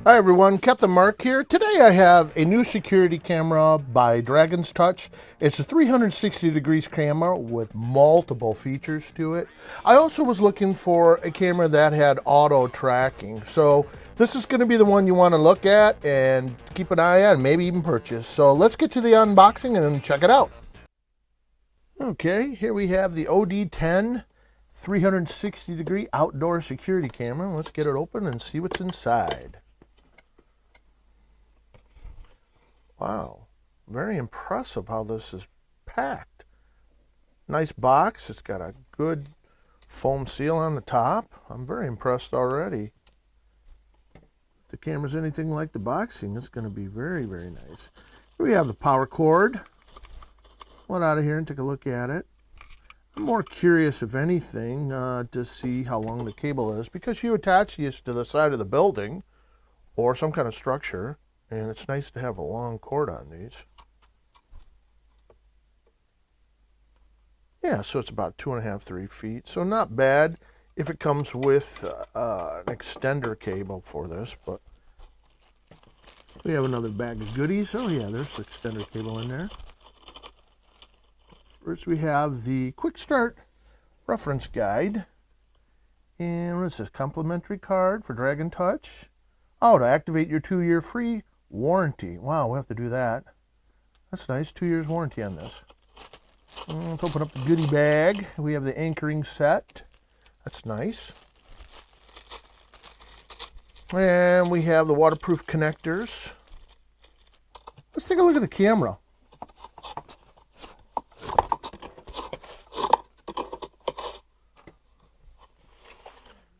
Hi everyone, Captain Mark here. Today I have a new security camera by Dragon's Touch. It's a 360 degrees camera with multiple features to it. I also was looking for a camera that had auto tracking. So this is going to be the one you want to look at and keep an eye on, maybe even purchase. So let's get to the unboxing and check it out. Okay, here we have the OD10 360 degree outdoor security camera. Let's get it open and see what's inside. Wow, very impressive how this is packed. Nice box. It's got a good foam seal on the top. I'm very impressed already. If the camera's anything like the boxing, it's going to be very, very nice. Here we have the power cord. Let out of here and take a look at it. I'm more curious, if anything, to see how long the cable is, because you attach these to the side of the building or some kind of structure. And it's nice to have a long cord on these. Yeah, so it's about 2.5, 3 feet. So not bad if it comes with an extender cable for this. But we have another bag of goodies. Oh yeah, there's the extender cable in there. First we have the quick start reference guide. And what is this? Complimentary card for Dragon Touch. Oh, to activate your 2-year free warranty. Wow, we'll have to do that. That's nice. 2 years warranty on this. Let's open up the goodie bag. We have the anchoring set. That's nice. And we have the waterproof connectors. Let's take a look at the camera.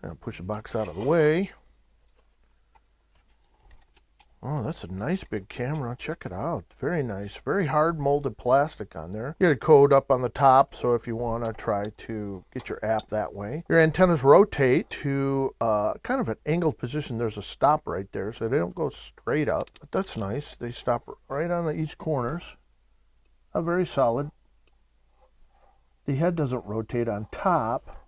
I'll push the box out of the way. Oh, that's a nice big camera. Check it out. Very nice. Very hard molded plastic on there. You got a code up on the top, so if you want to try to get your app that way. Your antennas rotate to kind of an angled position. There's a stop right there, so they don't go straight up. But that's nice. They stop right on each corners. Very solid. The head doesn't rotate on top.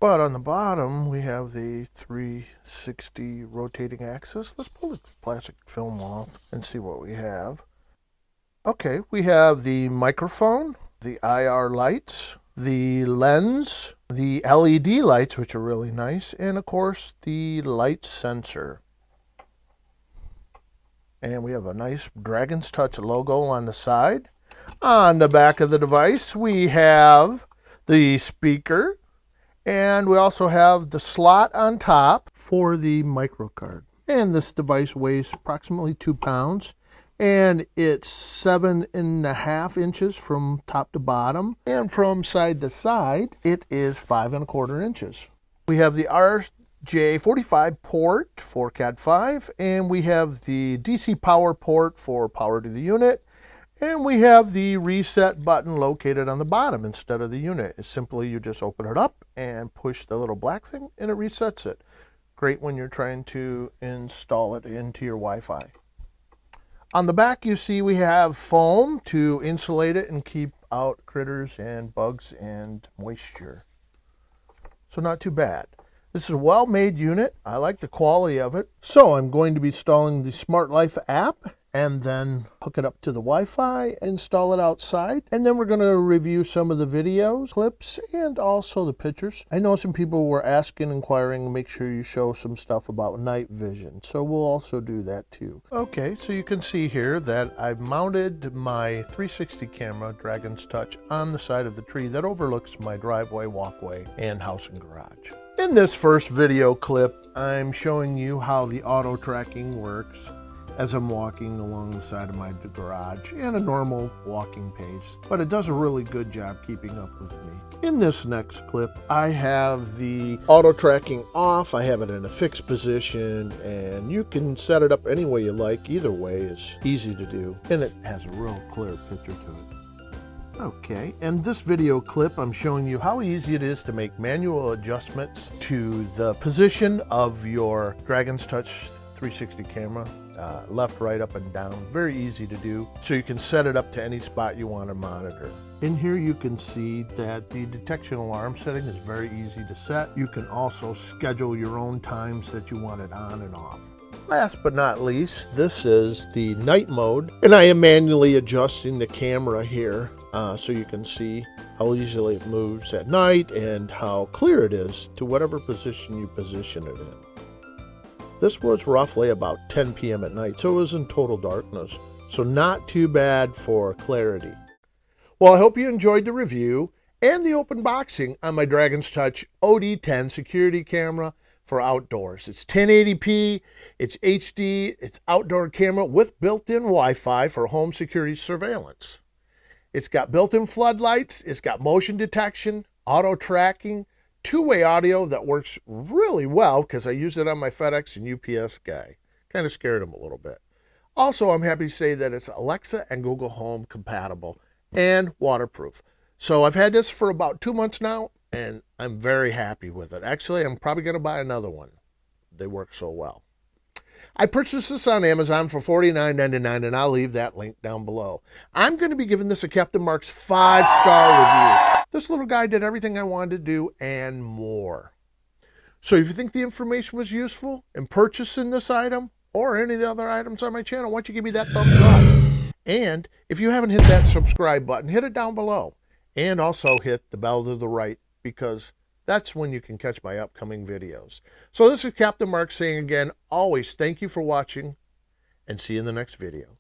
But on the bottom, we have the 360 rotating axis. Let's pull the plastic film off and see what we have. Okay, we have the microphone, the IR lights, the lens, the LED lights, which are really nice, and of course, the light sensor. And we have a nice Dragon's Touch logo on the side. On the back of the device, we have the speaker. And we also have the slot on top for the micro card. And this device weighs approximately 2 pounds. And it's 7.5 inches from top to bottom. And from side to side, it is 5.25 inches. We have the RJ45 port for Cat5. And we have the DC power port for power to the unit. And we have the reset button located on the bottom instead of the unit. It's simply you just open it up and push the little black thing and it resets it. Great when you're trying to install it into your Wi-Fi. On the back you see we have foam to insulate it and keep out critters and bugs and moisture. So not too bad. This is a well-made unit. I like the quality of it. So I'm going to be installing the Smart Life app and then hook it up to the Wi-Fi, install it outside, and then we're going to review some of the videos, clips, and also the pictures. I know some people were asking, inquiring, make sure you show some stuff about night vision, so we'll also do that too. Okay, so you can see here that I've mounted my 360 camera, Dragon's Touch, on the side of the tree that overlooks my driveway, walkway, and house and garage. In this first video clip, I'm showing you how the auto tracking works as I'm walking along the side of my garage in a normal walking pace, but it does a really good job keeping up with me. In this next clip, I have the auto tracking off. I have it in a fixed position, and you can set it up any way you like. Either way is easy to do, and it has a real clear picture to it. Okay, in this video clip, I'm showing you how easy it is to make manual adjustments to the position of your Dragon's Touch 360 camera. Left, right, up, and down. Very easy to do. So you can set it up to any spot you want to monitor. In here you can see that the detection alarm setting is very easy to set. You can also schedule your own times that you want it on and off. Last but not least, this is the night mode, and I am manually adjusting the camera here so you can see how easily it moves at night and how clear it is to whatever position you position it in. This was roughly about 10 p.m. at night, so it was in total darkness, so not too bad for clarity. Well, I hope you enjoyed the review and the open boxing on my Dragon's Touch OD10 security camera for outdoors. It's 1080p, it's HD, it's outdoor camera with built-in Wi-Fi for home security surveillance. It's got built-in floodlights, it's got motion detection, auto tracking, two-way audio that works really well because I used it on my FedEx and UPS guy. Kind of scared him a little bit. Also, I'm happy to say that it's Alexa and Google Home compatible and waterproof. So I've had this for about 2 months now, and I'm very happy with it. Actually, I'm probably going to buy another one. They work so well. I purchased this on Amazon for $49.99, and I'll leave that link down below. I'm going to be giving this a Captain Mark's 5-star review. This little guy did everything I wanted to do and more. So if you think the information was useful in purchasing this item or any of the other items on my channel, why don't you give me that thumbs up? And if you haven't hit that subscribe button, hit it down below. And also hit the bell to the right, because that's when you can catch my upcoming videos. So this is Captain Mark saying again, always thank you for watching, and see you in the next video.